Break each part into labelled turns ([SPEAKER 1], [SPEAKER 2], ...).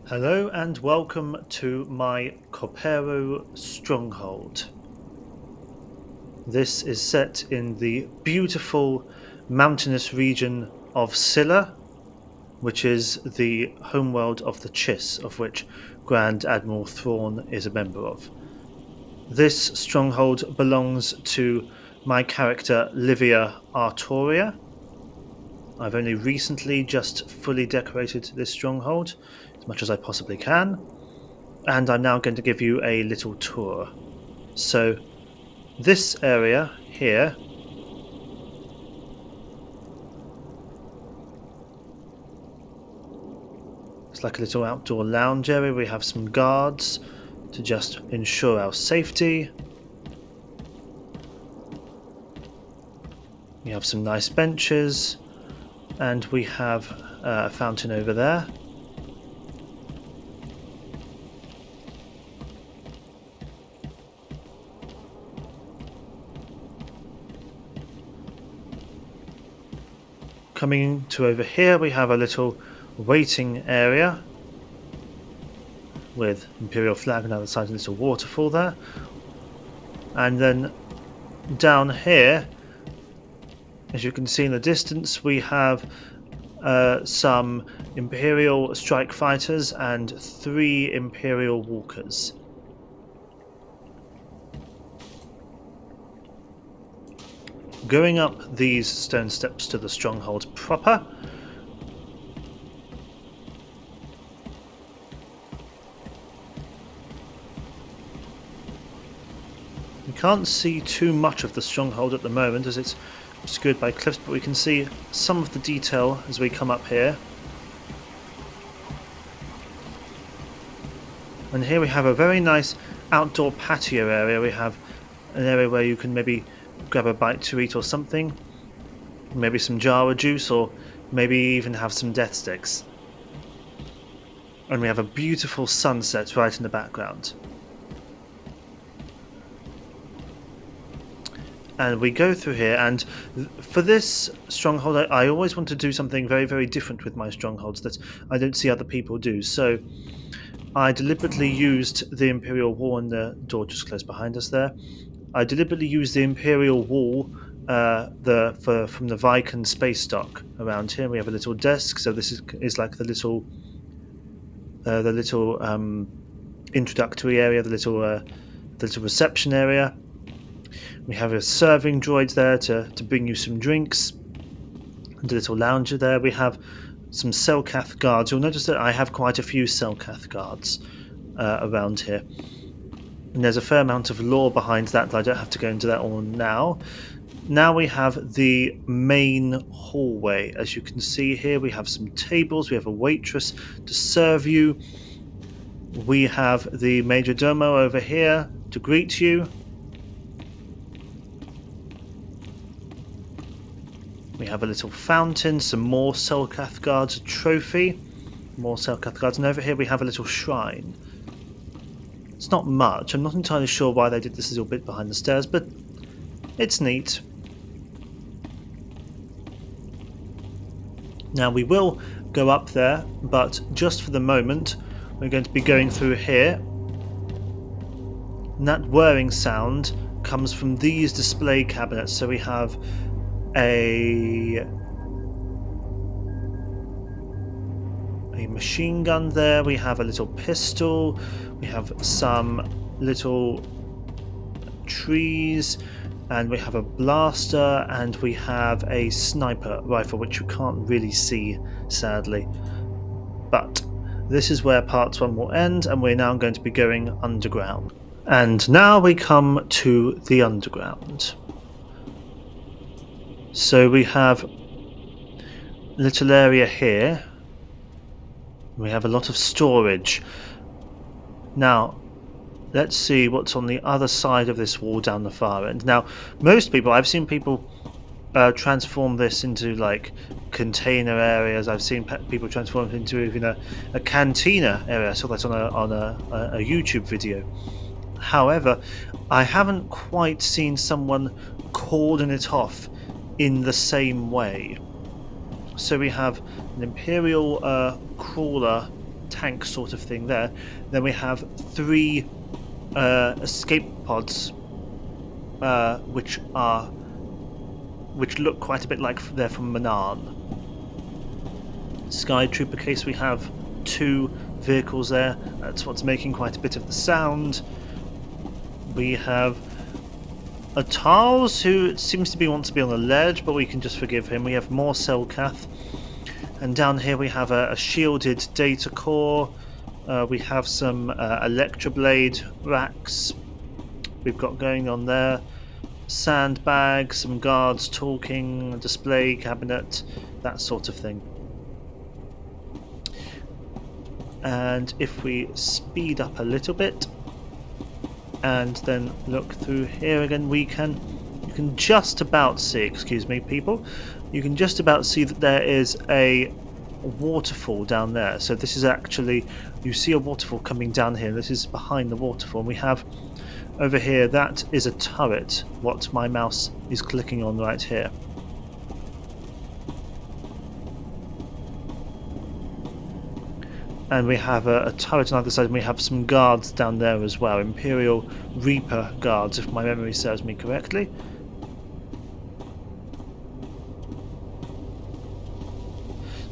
[SPEAKER 1] Hello and welcome to my Copero Stronghold. This is set in the beautiful mountainous region of Csilla, which is the homeworld of the Chiss, of which Grand Admiral Thrawn is a member of. This stronghold belongs to my character Livia Artoria. I've only recently just fully decorated this stronghold, as much as I possibly can, and I'm now going to give you a little tour. So, this area here is like a little outdoor lounge area. We have some guards to just ensure our safety. We have some nice benches, and we have a fountain over there. Coming to over here, we have a little waiting area with Imperial flag on the other side, a little waterfall there. And then down here, as you can see in the distance, we have some Imperial strike fighters and 3 Imperial walkers. Going up these stone steps to the stronghold proper, we can't see too much of the stronghold at the moment as it's obscured by cliffs, but we can see some of the detail as we come up here. And here we have a very nice outdoor patio area. We have an area where you can maybe grab a bite to eat or something, maybe some Java juice, or maybe even have some death sticks. And we have a beautiful sunset right in the background. And we go through here, and for this stronghold I always want to do something very, very different with my strongholds that I don't see other people do. So I deliberately used the Imperial Wall, and the door just closed behind us there. I deliberately used the Imperial Wall from the Viken space dock around here. We have a little desk, so this is like the little introductory area, the little reception area. We have a serving droid there to bring you some drinks, and a little lounger there. We have some Selkath guards. You'll notice that I have quite a few Selkath guards around here. And there's a fair amount of lore behind that, but I don't have to go into that all now. Now we have the main hallway. As you can see here, we have some tables, we have a waitress to serve you. We have the Major Domo over here to greet you. We have a little fountain, some more Selkath guards, a trophy, more Selkath guards, and over here we have a little shrine. It's not much. I'm not entirely sure why they did this little bit behind the stairs, but it's neat. Now we will go up there, but just for the moment we're going to be going through here. And that whirring sound comes from these display cabinets. So we have a machine gun there, we have a little pistol, we have some little trees, and we have a blaster, and we have a sniper rifle, which you can't really see, sadly. But this is where part 1 will end, and we're now going to be going underground. And now we come to the underground. So we have a little area here. We have a lot of storage. Now, let's see what's on the other side of this wall down the far end. Now, most people, I've seen people transform this into like container areas. I've seen people transform it into even a cantina area. I saw that on a YouTube video. However, I haven't quite seen someone cordon it off in the same way. So we have an Imperial crawler tank sort of thing there. Then we have 3 escape pods, which look quite a bit like they're from Manan. Sky Trooper case, we have 2 vehicles there. That's what's making quite a bit of the sound. We have a Tars, who seems to wants to be on the ledge, but we can just forgive him. We have more Selkath. And down here we have a shielded data core. We have some Electroblade racks we've got going on there. Sandbags, some guards talking, a display cabinet, that sort of thing. And if we speed up a little bit and then look through here again, you can just about see, excuse me people, you can just about see that there is a waterfall down there. So this is actually, you see a waterfall coming down here. This is behind the waterfall. We have over here, that is a turret, what my mouse is clicking on right here. And we have a turret on the other side, and we have some guards down there as well. Imperial Reaper guards, if my memory serves me correctly.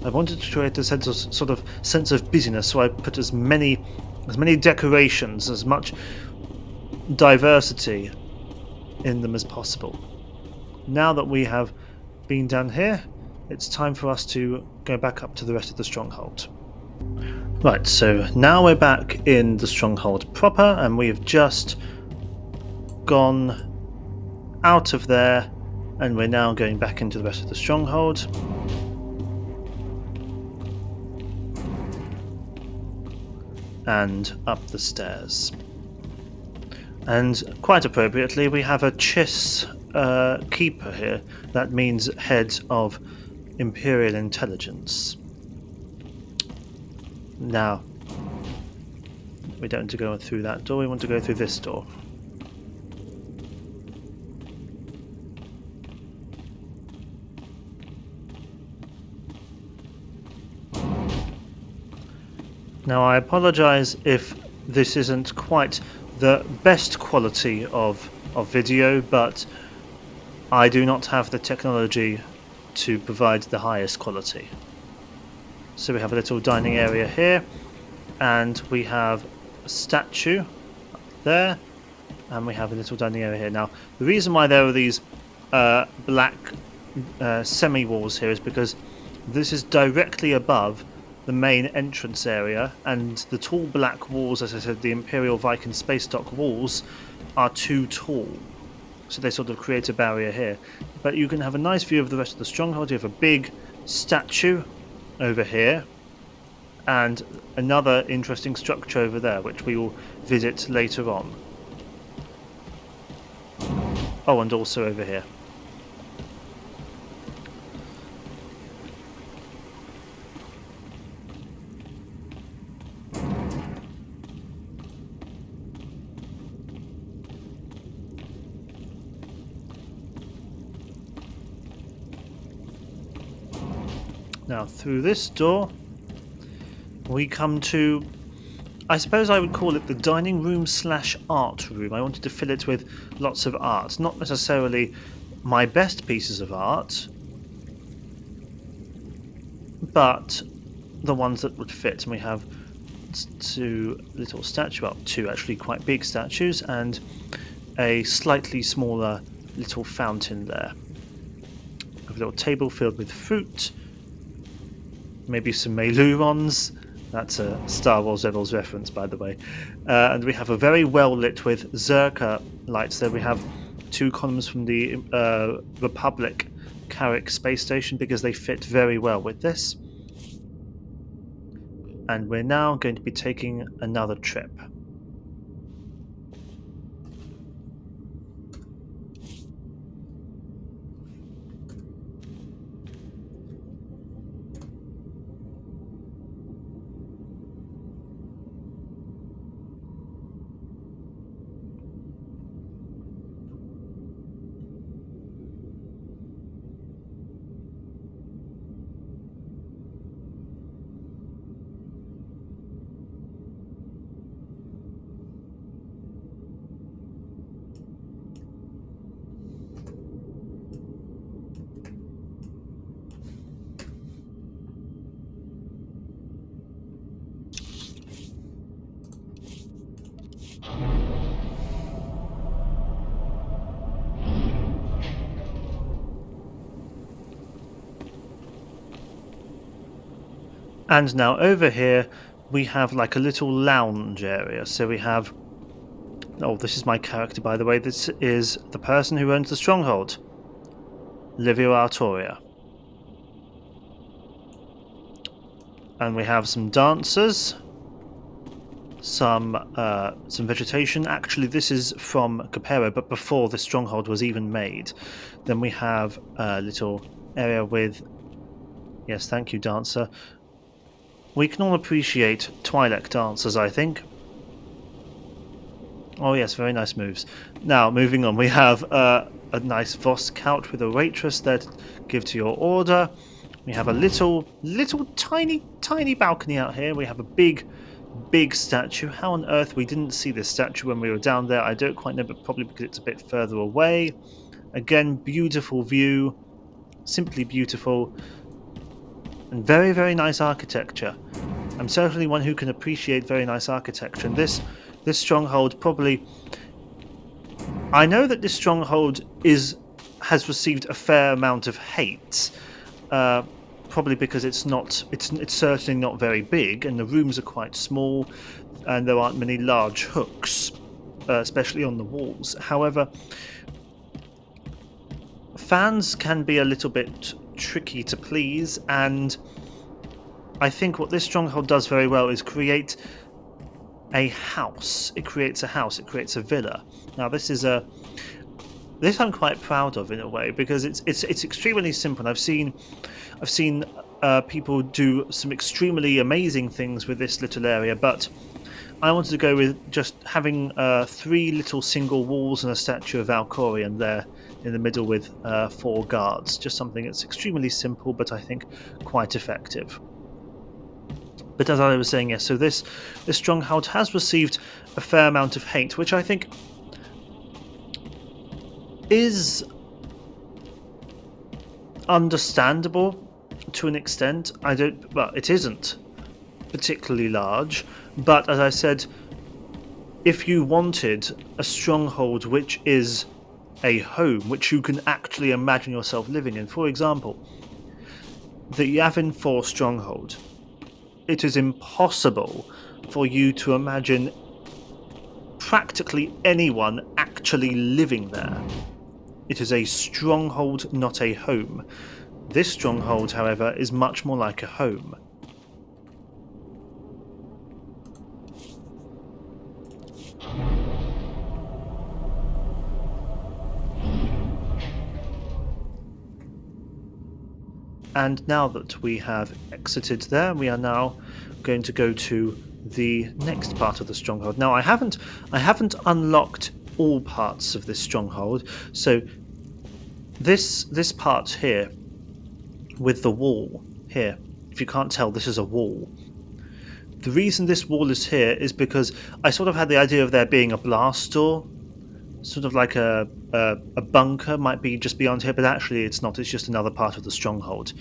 [SPEAKER 1] I wanted to create a sense of busyness, so I put as many decorations, as much diversity in them as possible. Now that we have been down here, it's time for us to go back up to the rest of the stronghold. Right, so now we're back in the stronghold proper, and we've just gone out of there, and we're now going back into the rest of the stronghold. And up the stairs. And quite appropriately, we have a Chiss keeper here. That means head of Imperial Intelligence. Now, we don't want to go through that door, we want to go through this door. Now, I apologise if this isn't quite the best quality of video, but I do not have the technology to provide the highest quality. So we have a little dining area here, and we have a statue up there, and we have a little dining area here. Now, the reason why there are these black semi-walls here is because this is directly above the main entrance area, and the tall black walls, as I said, the Imperial Viking Space Dock walls, are too tall. So they sort of create a barrier here. But you can have a nice view of the rest of the stronghold. You have a big statue over here, and another interesting structure over there, which we will visit later on. Oh, and also over here. Now, through this door, we come to, I suppose I would call it the dining room / art room. I wanted to fill it with lots of art. Not necessarily my best pieces of art, but the ones that would fit. And we have 2 little statues, well, 2 actually quite big statues, and a slightly smaller little fountain there. A little table filled with fruit. Maybe some Melurons. That's a Star Wars Rebels reference, by the way. And we have a very well lit with Zerka lights there. We have 2 columns from the Republic Carrick space station because they fit very well with this. And we're now going to be taking another trip. And now over here we have like a little lounge area. So we have... Oh, this is my character, by the way. This is the person who owns the Stronghold, Livio Artoria. And we have some dancers, some vegetation. Actually, this is from Copero, but before the Stronghold was even made. Then we have a little area with... Yes, thank you, dancer. We can all appreciate Twi'lek dancers, I think. Oh yes, very nice moves. Now, moving on, we have a nice Voss couch with a waitress there to give to your order. We have a little tiny balcony out here. We have a big statue. How on earth we didn't see this statue when we were down there, I don't quite know, but probably because it's a bit further away. Again, beautiful view. Simply beautiful. And very, very nice architecture. I'm certainly one who can appreciate very nice architecture. And this stronghold probably... I know that this stronghold has received a fair amount of hate. Probably because it's certainly not very big, and the rooms are quite small, and there aren't many large hooks, especially on the walls. However, fans can be a little bit tricky to please, and I think what this stronghold does very well is create a house. It creates a house. It creates a villa. Now, this I'm quite proud of in a way, because it's extremely simple. I've seen people do some extremely amazing things with this little area, but I wanted to go with just having 3 little single walls and a statue of Valkorion there in the middle with 4 guards. Just something that's extremely simple, but I think quite effective. But as I was saying, yes, so this stronghold has received a fair amount of hate, which I think is understandable to an extent. Well, it isn't particularly large, but as I said, if you wanted a stronghold which is a home, which you can actually imagine yourself living in, for example, the Yavin 4 stronghold, it is impossible for you to imagine practically anyone actually living there. It is a stronghold, not a home. This stronghold, however, is much more like a home. And now that we have exited there, we are now going to go to the next part of the stronghold. Now, I haven't unlocked all parts of this stronghold, so this part here with the wall here, if you can't tell, this is a wall. The reason this wall is here is because I sort of had the idea of there being a blast door, sort of like a bunker might be just beyond here, but actually it's not. It's just another part of the stronghold.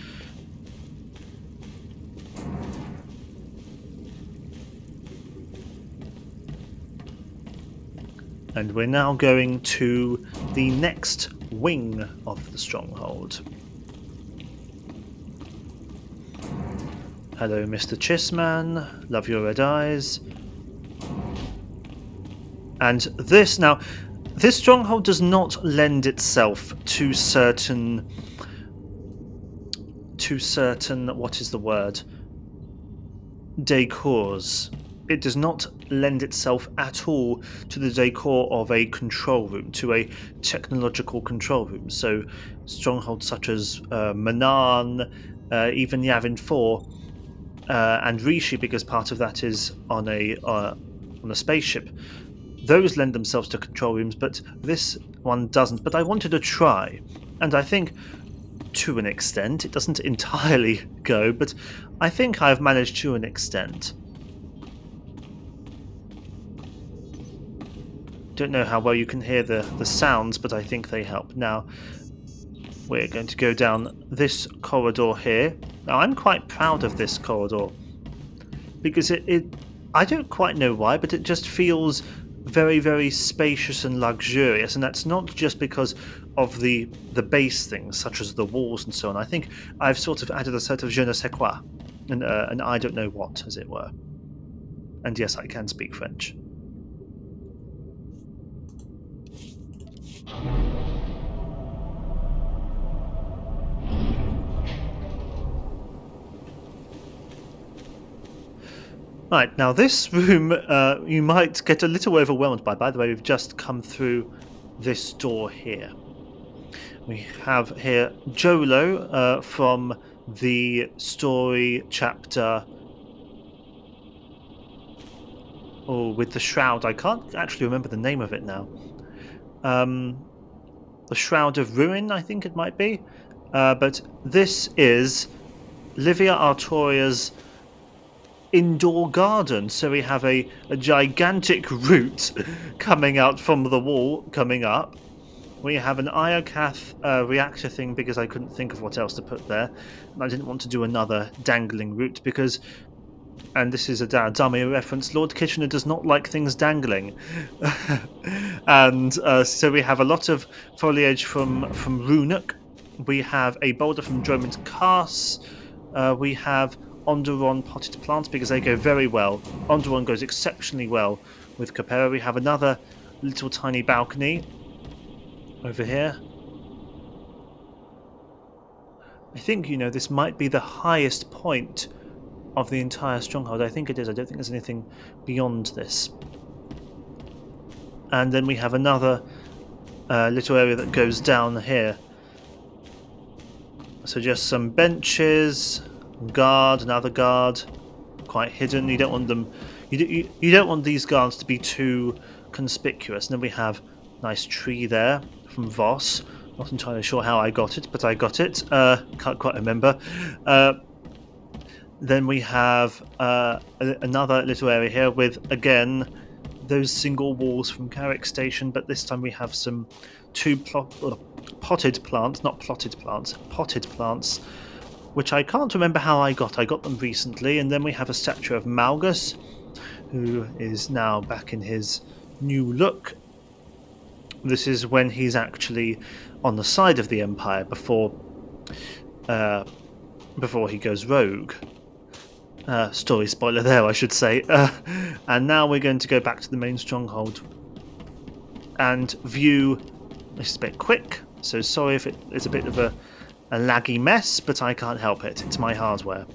[SPEAKER 1] And we're now going to the next wing of the stronghold. Hello, Mr. Chissman. Love your red eyes. And this stronghold does not lend itself to certain what is the word? Decors. It does not lend itself at all to the decor of a control room, to a technological control room. So strongholds such as Manan, even Yavin 4, and Rishi, because part of that is on a spaceship. Those lend themselves to control rooms, but this one doesn't. But I wanted to try, and I think to an extent, it doesn't entirely go, but I think I've managed to an extent. Don't know how well you can hear the sounds, but I think they help. Now, we're going to go down this corridor here. Now, I'm quite proud of this corridor, because I don't quite know why, but it just feels very, very spacious and luxurious, and that's not just because of the base things, such as the walls and so on. I think I've sort of added a sort of je ne sais quoi and I don't know what, as it were. And yes, I can speak French. Right, now this room you might get a little overwhelmed by. By the way, we've just come through this door here. We have here Jolo from the story chapter. Oh, with the shroud. I can't actually remember the name of it now. The Shroud of Ruin, I think it might be. But this is Livia Artoria's indoor garden. So we have a gigantic root coming out from the wall, coming up. We have an Iocath reactor thing because I couldn't think of what else to put there. And I didn't want to do another dangling root because, and this is a dummy reference, Lord Kitchener does not like things dangling. And so we have a lot of foliage from Runuk. We have a boulder from Drummond's Cass. We have Onderon potted plants because they go very well. Onderon goes exceptionally well with Copero. We have another little tiny balcony over here. I think, this might be the highest point of the entire stronghold. I think it is. I don't think there's anything beyond this. And then we have another little area that goes down here. So just some benches, guard, another guard, quite hidden. You don't want them. You don't want these guards to be too conspicuous. And then we have a nice tree there from Voss. Not entirely sure how I got it, but I got it. Can't quite remember. Then we have another little area here with, again, those single walls from Carrick Station, but this time we have two potted plants, not plotted plants, potted plants, which I can't remember how I got. I got them recently. And then we have a statue of Malgus, who is now back in his new look. This is when he's actually on the side of the Empire before he goes rogue. Story spoiler there, I should say. And now we're going to go back to the main stronghold and view. This is a bit quick, so sorry if it's a bit of a laggy mess, but I can't help it. It's my hardware.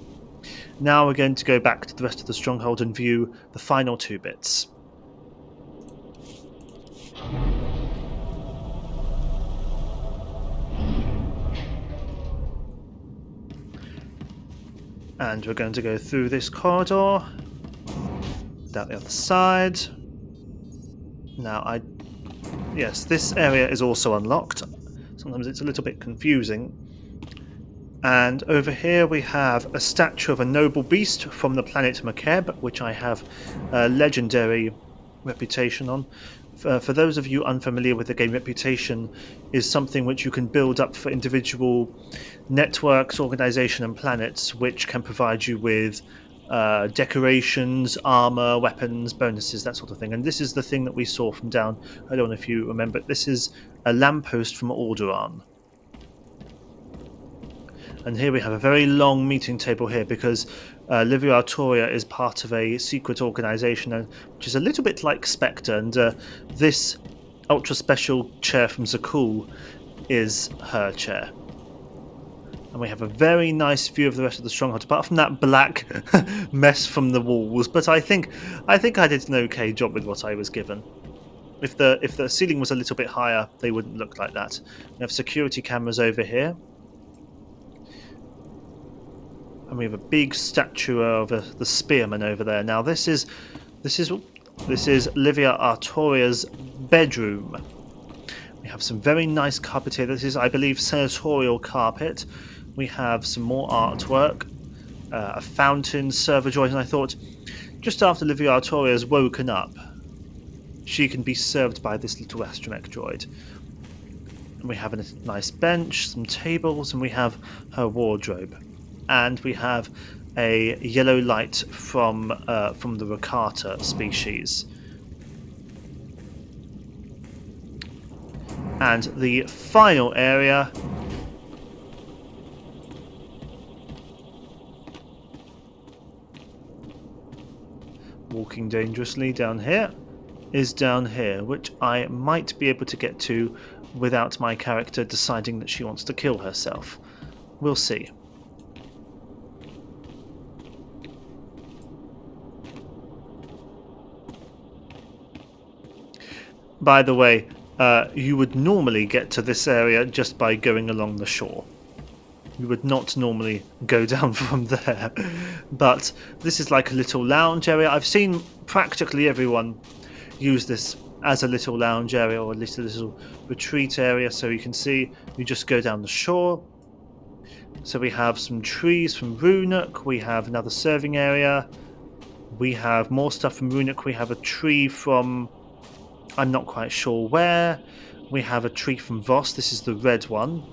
[SPEAKER 1] Now we're going to go back to the rest of the stronghold and view the final two bits. And we're going to go through this corridor, down the other side. Now, yes, this area is also unlocked. Sometimes it's a little bit confusing. And over here we have a statue of a noble beast from the planet Makeb, which I have a legendary reputation on. For those of you unfamiliar with the game, reputation is something which you can build up for individual networks, organization, and planets, which can provide you with decorations, armor, weapons, bonuses, that sort of thing. And this is the thing that we saw from down. I don't know if you remember. This is a lamppost from Alderaan. And here we have a very long meeting table here because Livia Artoria is part of a secret organisation, which is a little bit like Spectre, and this ultra special chair from Zakul is her chair. And we have a very nice view of the rest of the stronghold, apart from that black mess from the walls. But I think I did an okay job with what I was given. If the ceiling was a little bit higher, they wouldn't look like that. We have security cameras over here. And we have a big statue of the spearman over there. Now this is Livia Artoria's bedroom. We have some very nice carpet here. This is, I believe, senatorial carpet. We have some more artwork, a fountain, server joys, and I thought, just after Livia Artoria has woken up, she can be served by this little astromech droid. And we have a nice bench, some tables, and we have her wardrobe. And we have a yellow light from the Rakata species. And the final area walking dangerously down here is down here, which I might be able to get to without my character deciding that she wants to kill herself. We'll see. By the way, you would normally get to this area just by going along the shore. You would not normally go down from there. But this is like a little lounge area. I've seen practically everyone use this as a little lounge area or at least a little retreat area. So you can see you just go down the shore. So we have some trees from Runuk. We have another serving area. We have more stuff from Runuk. We have a tree from... I'm not quite sure where. We have a tree from Voss. This is the red one.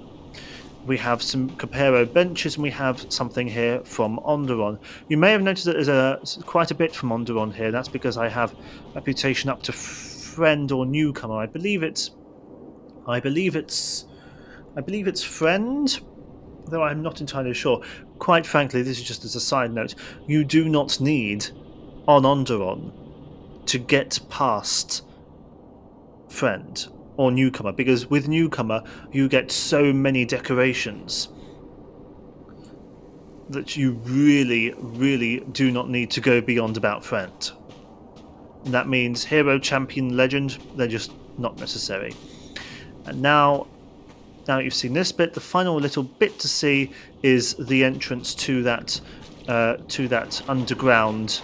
[SPEAKER 1] We have some Copero benches, and we have something here from Onderon. You may have noticed that there's quite a bit from Onderon here. That's because I have reputation up to friend or newcomer. I believe it's friend, though I'm not entirely sure. Quite frankly, this is just as a side note. You do not need on Onderon to get past friend or newcomer, because with newcomer you get so many decorations that you really do not need to go beyond about friend. And that means hero, champion, legend, they're just not necessary. And now you've seen this bit, the final little bit to see is the entrance to that underground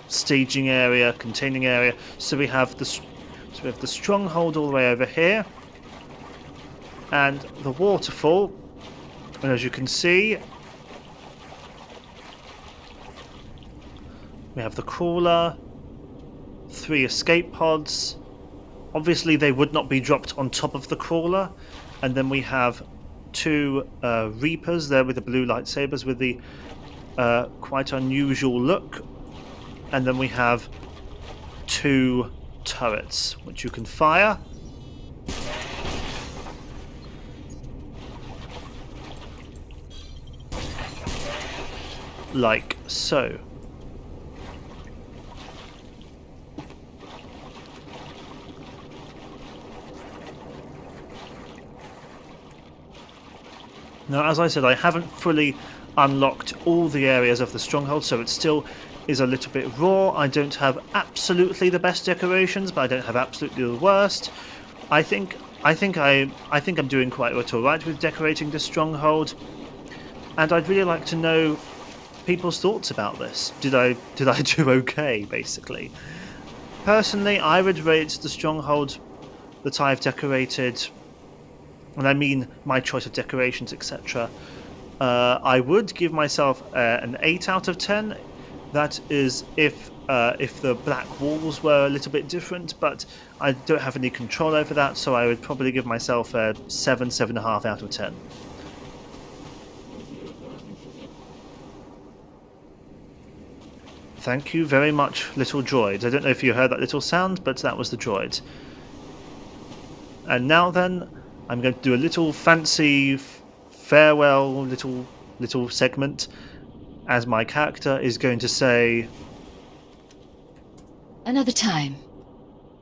[SPEAKER 1] staging area, containing area. So we have the stronghold all the way over here, and the waterfall. And as you can see, we have the crawler, 3 escape pods. Obviously, they would not be dropped on top of the crawler. And then we have 2 reapers there with the blue lightsabers with the quite unusual look. And then we have 2 turrets, which you can fire. Like so. Now, as I said, I haven't fully unlocked all the areas of the stronghold, so it still is a little bit raw. I don't have absolutely the best decorations, but I don't have absolutely the worst. I think I'm doing quite all right with decorating the stronghold, and I'd really like to know people's thoughts about this. Did I do okay, basically? Personally, I would rate the stronghold that I've decorated, and I mean my choice of decorations, etc. I would give myself an 8 out of 10. That is if the black walls were a little bit different, but I don't have any control over that, so I would probably give myself a 7.5 out of 10. Thank you very much, little droid. I don't know if you heard that little sound, but that was the droid. And now then, I'm going to do a little fancy farewell little segment, as my character is going to say,
[SPEAKER 2] another time.